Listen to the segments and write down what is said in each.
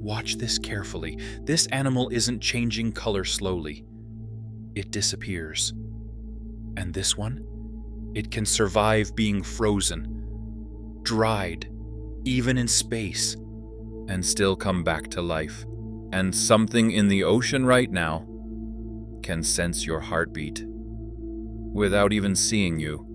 Watch this carefully. This animal isn't changing color slowly. It disappears. And this one? It can survive being frozen, dried, even in space, and still come back to life. And something in the ocean right now can sense your heartbeat without even seeing you.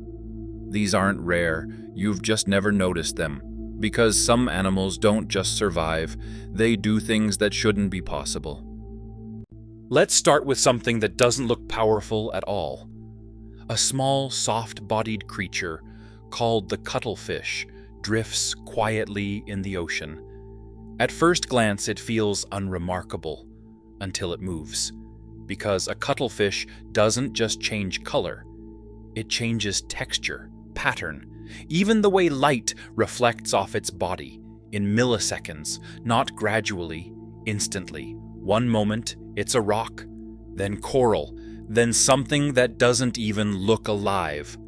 These aren't rare, you've just never noticed them. Because some animals don't just survive, they do things that shouldn't be possible. Let's start with something that doesn't look powerful at all. A small, soft-bodied creature called the cuttlefish drifts quietly in the ocean. At first glance, it feels unremarkable until it moves, because a cuttlefish doesn't just change color, it changes texture, pattern, even the way light reflects off its body in milliseconds, not gradually, instantly. One moment, it's a rock, then coral, then something that doesn't even look alive.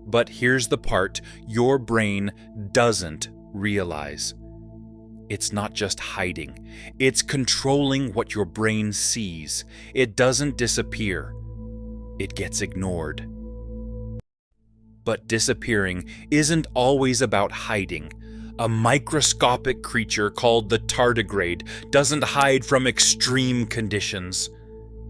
But here's the part your brain doesn't realize. It's not just hiding, it's controlling what your brain sees. It doesn't disappear, it gets ignored. But disappearing isn't always about hiding. A microscopic creature called the tardigrade doesn't hide from extreme conditions.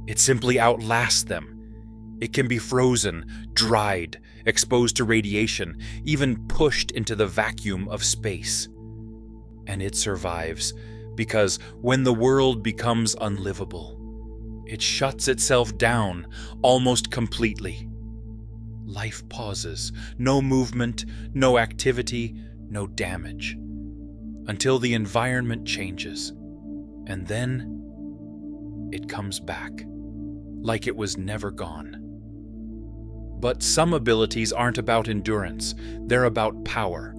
It simply outlasts them. It can be frozen, dried, exposed to radiation, even pushed into the vacuum of space. And it survives, because when the world becomes unlivable, it shuts itself down almost completely. Life pauses, no movement, no activity, no damage, until the environment changes, and then it comes back, like it was never gone. But some abilities aren't about endurance, they're about power.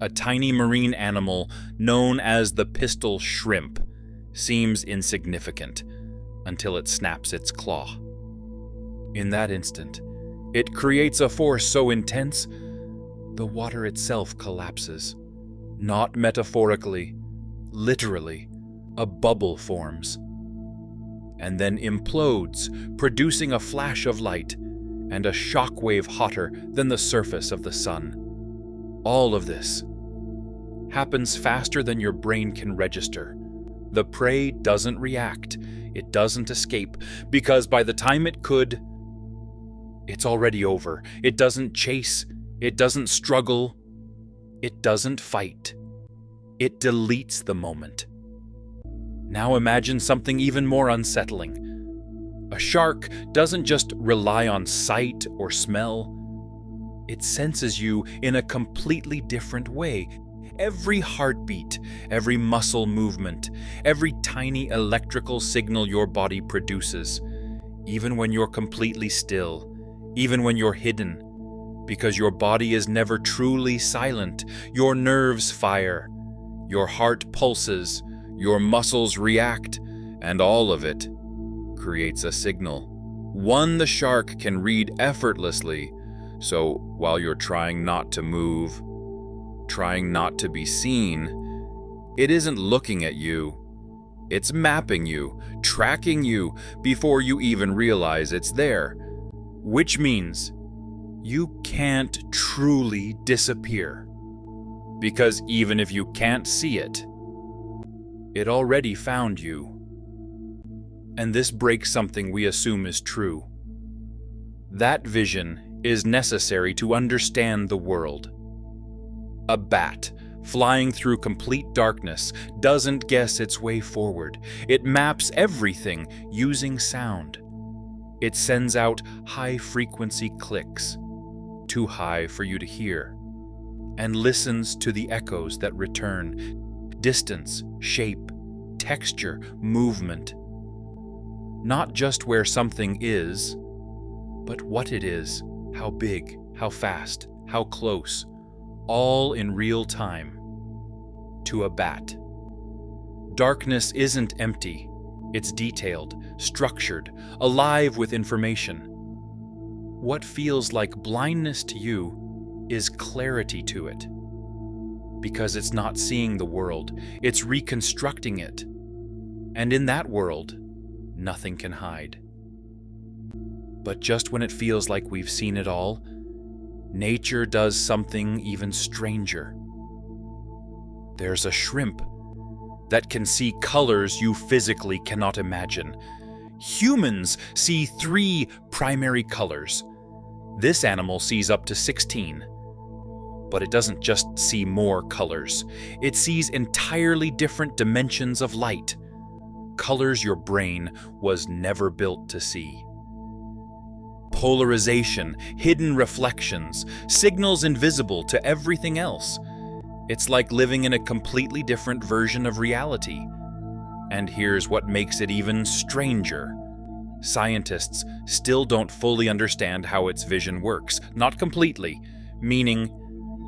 A tiny marine animal known as the pistol shrimp seems insignificant until it snaps its claw. In that instant, it creates a force so intense, the water itself collapses. Not metaphorically, literally, a bubble forms. And then implodes, producing a flash of light and a shockwave hotter than the surface of the sun. All of this happens faster than your brain can register. The prey doesn't react, it doesn't escape, because by the time it could, it's already over. It doesn't chase, it doesn't struggle, it doesn't fight. It deletes the moment. Now imagine something even more unsettling. A shark doesn't just rely on sight or smell. It senses you in a completely different way. Every heartbeat, every muscle movement, every tiny electrical signal your body produces, even when you're completely still, even when you're hidden, because your body is never truly silent. Your nerves fire, your heart pulses, your muscles react, and all of it creates a signal. One the shark can read effortlessly, so while you're trying not to move, trying not to be seen, it isn't looking at you. It's mapping you, tracking you before you even realize it's there. Which means you can't truly disappear. Because even if you can't see it, it already found you. And this breaks something we assume is true. That vision is necessary to understand the world. A bat, flying through complete darkness, doesn't guess its way forward. It maps everything using sound. It sends out high-frequency clicks, too high for you to hear, and listens to the echoes that return. Distance, shape, texture, movement. Not just where something is, but what it is, how big, how fast, how close, all in real time. To a bat. Darkness isn't empty. It's detailed, structured, alive with information. What feels like blindness to you is clarity to it. because it's not seeing the world, it's reconstructing it. And in that world, nothing can hide. But just when it feels like we've seen it all, nature does something even stranger. There's a shrimp that can see colors you physically cannot imagine. Humans see 3 primary colors. This animal sees up to 16. But it doesn't just see more colors. It sees entirely different dimensions of light. Colors your brain was never built to see. Polarization, hidden reflections, signals invisible to everything else. It's like living in a completely different version of reality. And here's what makes it even stranger. Scientists still don't fully understand how its vision works, not completely, meaning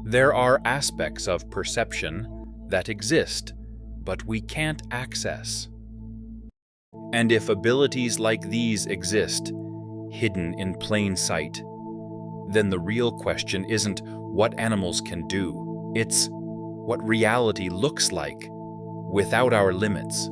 there are aspects of perception that exist, but we can't access. And if abilities like these exist, hidden in plain sight, then the real question isn't what animals can do, it's what reality looks like without our limits.